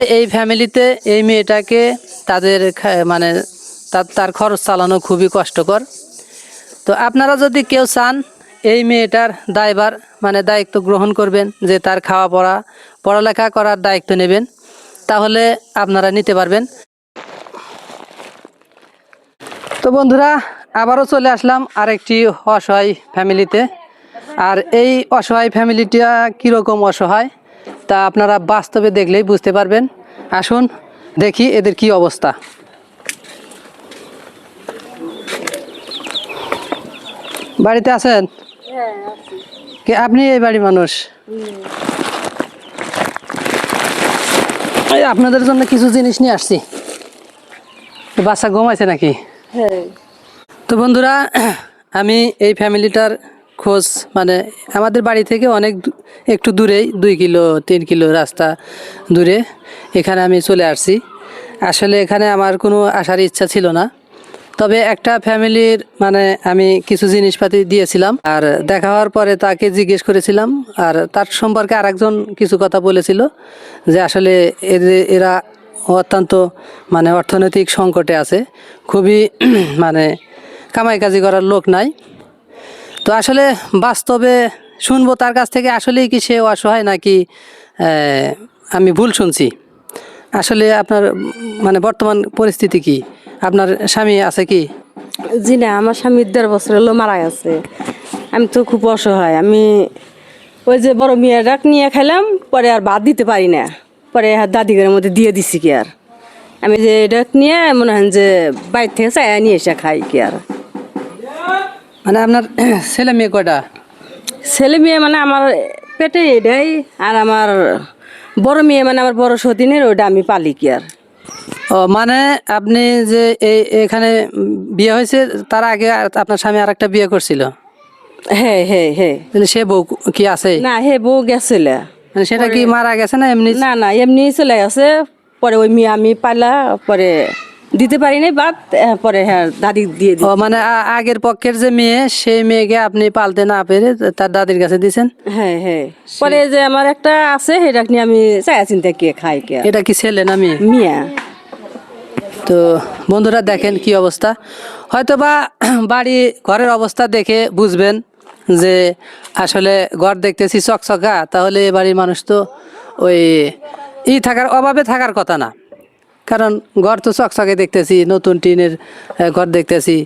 এই ফ্যামিলিতে এই মেয়েটাকে তাদের মানে তার খরচ চালানো খুবই কষ্টকর। তো আপনারা যদি কেউ চান এই মেয়েটার দায়ভার মানে দায়িত্ব গ্রহণ করবেন, যে তার খাওয়া পড়া পড়ালেখা করার দায়িত্ব নেবেন, তাহলে আপনারা নিতে পারবেন। তো বন্ধুরা, আবারও চলে আসলাম আরেকটি অসহায় ফ্যামিলিতে। আর এই অসহায় ফ্যামিলিটা কীরকম অসহায় তা আপনারা বাস্তবে দেখলেই বুঝতে পারবেন। আসুন দেখি এদের কি অবস্থা। বাড়িতে আছেন? কে আপনি এই বাড়ির মানুষ? এই আপনাদের জন্য কিছু জিনিস নিয়ে আসছি। বাচ্চা ঘুমাইছে নাকি? তো বন্ধুরা, আমি এই ফ্যামিলিটার খোঁজ মানে আমাদের বাড়ি থেকে অনেক একটু দূরেই 2 কিলো 3 কিলো রাস্তা দূরে এখানে আমি চলে আসছি। আসলে এখানে আমার কোনো আসার ইচ্ছা ছিল না, তবে একটা ফ্যামিলির মানে আমি কিছু জিনিসপাতি দিয়েছিলাম, আর দেখা হওয়ার পরে তাকে জিজ্ঞেস করেছিলাম, আর তার সম্পর্কে আরেকজন কিছু কথা বলেছিল যে আসলে এরা অত্যন্ত মানে অর্থনৈতিক সংকটে আছে, খুবই মানে কামাই কাজি করার লোক নাই। তো আসলে বাস্তবে শুনবো তার কাছ থেকে আসলেই কি সে অসহায় নাকি আমি ভুল শুনছি। আসলে আপনার মানে বর্তমান পরিস্থিতি কি? আপনার স্বামী আছে কি? জি না, আমার স্বামী 1.5 বছর হলো মারা গেছে। আমি তো খুব অসহায়। আমি ওই যে বড় মেয়ের ডাক নিয়ে খেলাম, পরে আর ভাত দিতে পারি না, পরে দাদিঘরের মধ্যে দিয়ে দিছি কি আর। আমি যে ডাক নিয়ে মনে হয় যে বাইরে থেকে চাই নিয়ে এসে খাই কি আর। মানে আপনার ছেলে মেয়ে কয়টা? ছেলে মেয়ে মানে আমার পেটে এটাই, আর আমার বড় মেয়ে মানে আমার বড় সতীনের ওটা আমি পালি কি আর। ও মানে আপনি যে এখানে বিয়ে হয়েছে তার আগে আপনার স্বামী আর একটা বিয়ে করছিল? হ্যাঁ হ্যাঁ হ্যাঁ। তাহলে সে বউ কি আছে? না, হে বউ গেছিল। মানে সেটা কি মারা গেছে না এমনি? না না, এমনি চলে গেছে। পরে ওই মেয়ে আমি পালা, পরে দিতে পারি নাই বাদ, পরে হ্যাঁ দাদি দিয়ে দিই। ও মানে আগের পক্ষের যে মেয়ে সেই মেয়েকে আপনি পালতে না পেরে তার দাদির কাছে দিয়েছেন? হ্যাঁ হ্যাঁ। পরে যে আমার একটা আছে সেটা নিয়ে আমি চায়া চিন্তা কে খাই কে। এটা কি ছেলে না মেয়ে? মিয়া। তো বন্ধুরা দেখেন কি অবস্থা। হয়তো বা বাড়ি ঘরের অবস্থা দেখে বুঝবেন যে আসলে ঘর দেখতেছি চকচকা, তাহলে এ বাড়ির মানুষ তো ওই থাকার অভাবে থাকার কথা না, কারণ ঘর তো চকচকে দেখতেছি, নতুন টিনের ঘর দেখতেছি।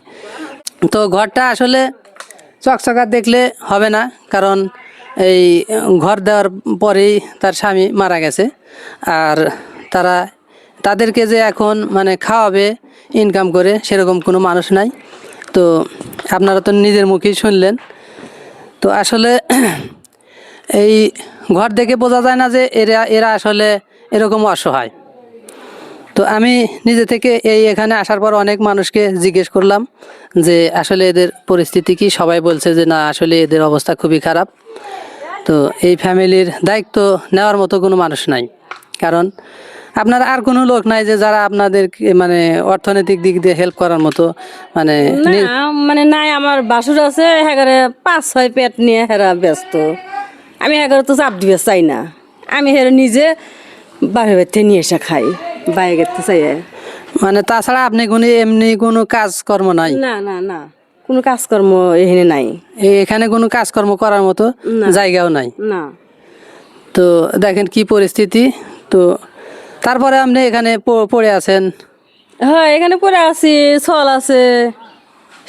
তো ঘরটা আসলে চকচকা দেখলে হবে না, কারণ এই ঘর দেওয়ার পরেই তার স্বামী মারা গেছে, আর তাদেরকে যে এখন মানে খাওয়াবে ইনকাম করে সেরকম কোনো মানুষ নাই। তো আপনারা তো নিজের মুখেই শুনলেন। তো আসলে এই ঘর দেখে বোঝা যায় না যে এরা আসলে এরকম অসহায়। তো আমি নিজে থেকে এখানে আসার পর অনেক মানুষকে জিজ্ঞেস করলাম যে আসলে এদের পরিস্থিতি কি। সবাই বলছে যে না, আসলে এদের অবস্থা খুবই খারাপ। তো এই ফ্যামিলির দায়িত্ব নেওয়ার মতো কোনো মানুষ নাই, কারণ আপনার আর কোনো লোক নাই যে যারা আপনাদের মানে অর্থনৈতিক দিক দিয়ে হেল্প করার মতো মানে না মানে নাই। আমার বাসুর আছে, হ্যাঁ 5-6 পেট নিয়ে হেরা ব্যস্ত। আমি হ্যাঁ তো চাপ দিবে চাই না। আমি হেরা নিজে বাইরে বাইরে নিয়ে এসে খাই, বাইরে গেতে চাই। মানে তাছাড়া আপনি কোনো এমনি কোনো কাজকর্ম নাই? না না না, কোনো কাজকর্ম এখানে নাই। এখানে কোনো কাজকর্ম করার মতো জায়গাও নাই? না। তো দেখেন কি পরিস্থিতি। তো তারপরে আপনি এখানে পড়ে আছেন? হ্যাঁ, এখানে পড়ে আছি, ছল আছে,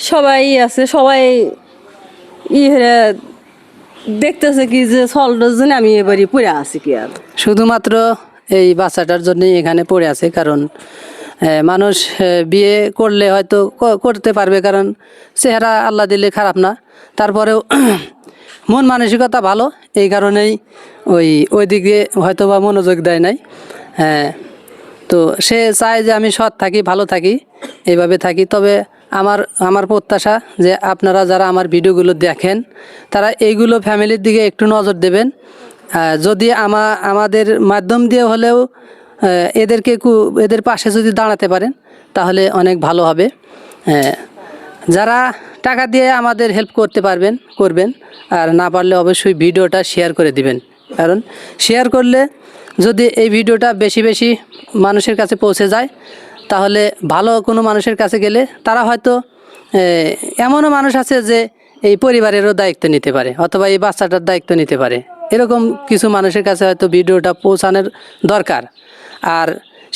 সবাই আছে, সবাই ইয়ে দেখতেছে কি যে ছলটার জন্য আমি এবারই পড়ে আছি কি আর। শুধুমাত্র এই বাচ্চাটার জন্যই এখানে পড়ে আছে, কারণ মানুষ বিয়ে করলে হয়তো করতে পারবে, কারণ চেহারা আল্লাহ দিলে খারাপ না, তারপরেও মন মানসিকতা ভালো, এই কারণেই ওই দিকে হয়তো বা মনোযোগ দেয় নাই। হ্যাঁ, তো সে চায় যে আমি সৎ থাকি, ভালো থাকি, এইভাবে থাকি। তবে আমার প্রত্যাশা যে আপনারা যারা আমার ভিডিওগুলো দেখেন তারা এইগুলো ফ্যামিলির দিকে একটু নজর দেবেন। যদি আমাদের মাধ্যম দিয়ে হলেও এদের পাশে যদি দাঁড়াতে পারেন তাহলে অনেক ভালো হবে। যারা টাকা দিয়ে আমাদের হেল্প করতে করবেন, আর না পারলে অবশ্যই ভিডিওটা শেয়ার করে দিবেন, কারণ শেয়ার করলে যদি এই ভিডিওটা বেশি বেশি মানুষের কাছে পৌঁছে যায়, তাহলে ভালো কোনো মানুষের কাছে গেলে তারা হয়তো এমনও মানুষ আছে যে এই পরিবারেরও দায়িত্ব নিতে পারে অথবা এই বাচ্চাটার দায়িত্ব নিতে পারে। এরকম কিছু মানুষের কাছে হয়তো ভিডিওটা পৌঁছানোর দরকার। আর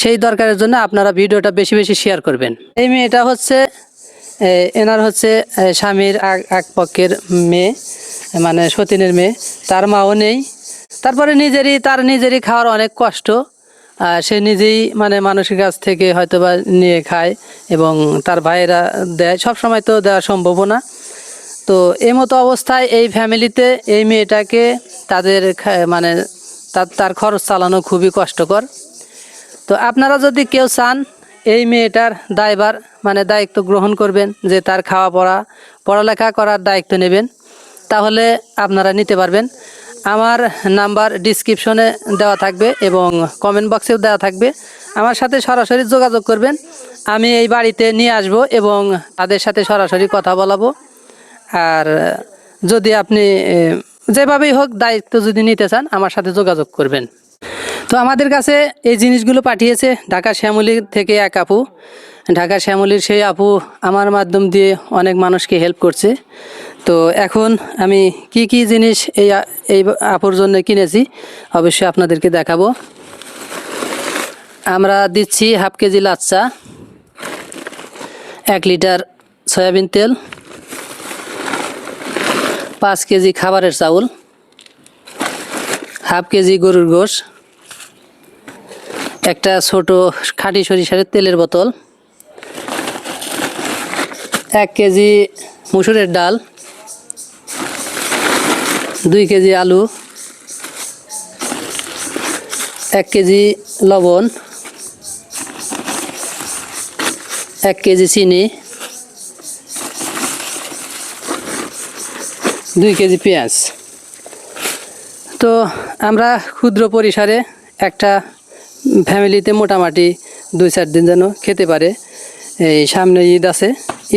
সেই দরকারের জন্য আপনারা ভিডিওটা বেশি বেশি শেয়ার করবেন। এই মেয়েটা হচ্ছে এনার হচ্ছে স্বামীর এক পক্ষের মেয়ে, মানে সতীনের মেয়ে। তার মাও নেই, তারপরে তার নিজেরই খাওয়ার অনেক কষ্ট। সে নিজেই মানে মানুষের কাছ থেকে হয়তো বা নিয়ে খায় এবং তার ভাইয়েরা দেয়, সব সময় তো দেওয়া সম্ভব না। তো এই মতো অবস্থায় এই ফ্যামিলিতে এই মেয়েটাকে তাদের মানে তার খরচ চালানো খুবই কষ্টকর। তো আপনারা যদি কেউ চান এই মেয়েটার দায়ভার মানে দায়িত্ব গ্রহণ করবেন, যে তার পড়ালেখা করার দায়িত্ব নেবেন, তাহলে আপনারা নিতে পারবেন। আমার নাম্বার ডিসক্রিপশনে দেওয়া থাকবে এবং কমেন্ট বক্সেও দেওয়া থাকবে। আমার সাথে সরাসরি যোগাযোগ করবেন, আমি এই বাড়িতে নিয়ে আসব এবং তাদের সাথে সরাসরি কথা বলাবো। আর যদি আপনি যেভাবেই হোক দায়িত্ব যদি নিতে চান, আমার সাথে যোগাযোগ করবেন। তো আমাদের কাছে এই জিনিসগুলো পাঠিয়েছে ঢাকা শ্যামলী থেকে এক আপু। ঢাকা শ্যামলীর সেই আপু আমার মাধ্যম দিয়ে অনেক মানুষকে হেল্প করছে। তো এখন আমি কি কি জিনিস এই আপুর জন্য কিনেছি অবশ্যই আপনাদেরকে দেখাবো। আমরা দিচ্ছি হাফ কেজি লাচ্চা, 1 লিটার সয়াবিন তেল, 5 কেজি খাবারের চাউল, হাফ কেজি গরুর গোশ, একটা ছোট খাঁটি সরিষার তেলের বোতল, 1 কেজি মুসুরের ডাল, 2 কেজি আলু, 1 কেজি লবণ, 1 কেজি চিনি, 2 কেজি পেঁয়াজ। তো আমরা ক্ষুদ্র পরিসরে একটা ফ্যামিলিতে মোটামুটি 2-4 দিন যেন খেতে পারে। এই সামনে ঈদ আছে,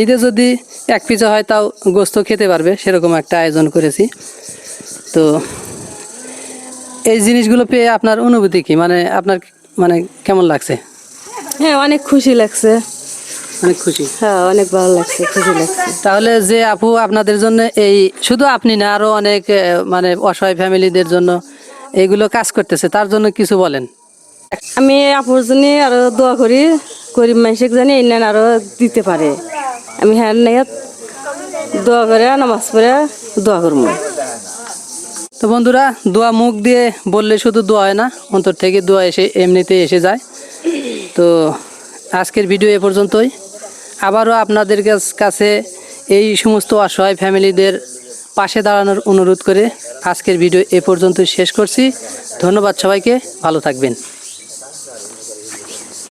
ঈদে যদি 1 পিছা হয় তাও গোস্ত খেতে পারবে, সেরকম একটা আয়োজন করেছি। তো এই জিনিসগুলো পেয়ে আপনার অনুভূতি কি, মানে আপনার মানে কেমন লাগছে? হ্যাঁ, অনেক খুশি লাগছে। অনেক খুশি? হ্যাঁ, অনেক ভালো লাগছে, খুশি লাগছে। তাহলে যে আপু আপনাদের জন্য এই শুধু আপনি না আরো অনেক মানে অসহায় ফ্যামিলিদের জন্য এইগুলো কাজ করতেছে, তার জন্য কিছু বলেন। আমি আপুর জন্য আরো দোয়া করি, গরিব মানুষের জানি এই নেন আরো দিতে পারে। আমি হ্যাঁ দোয়া করে নামাজ পড়ে দোয়া করবো। তো বন্ধুরা, দোয়া মুখ দিয়ে বললে শুধু দোয়া হয় না, অন্তর থেকে দোয়া এমনিতেই এসে যায়। তো আজকের ভিডিও এ পর্যন্তই। আবারও আপনাদের কাছে এই সমস্ত অসহায় ফ্যামিলিদের পাশে দাঁড়ানোর অনুরোধ করে আজকের ভিডিও এ পর্যন্তই শেষ করছি। ধন্যবাদ সবাইকে, ভালো থাকবেন।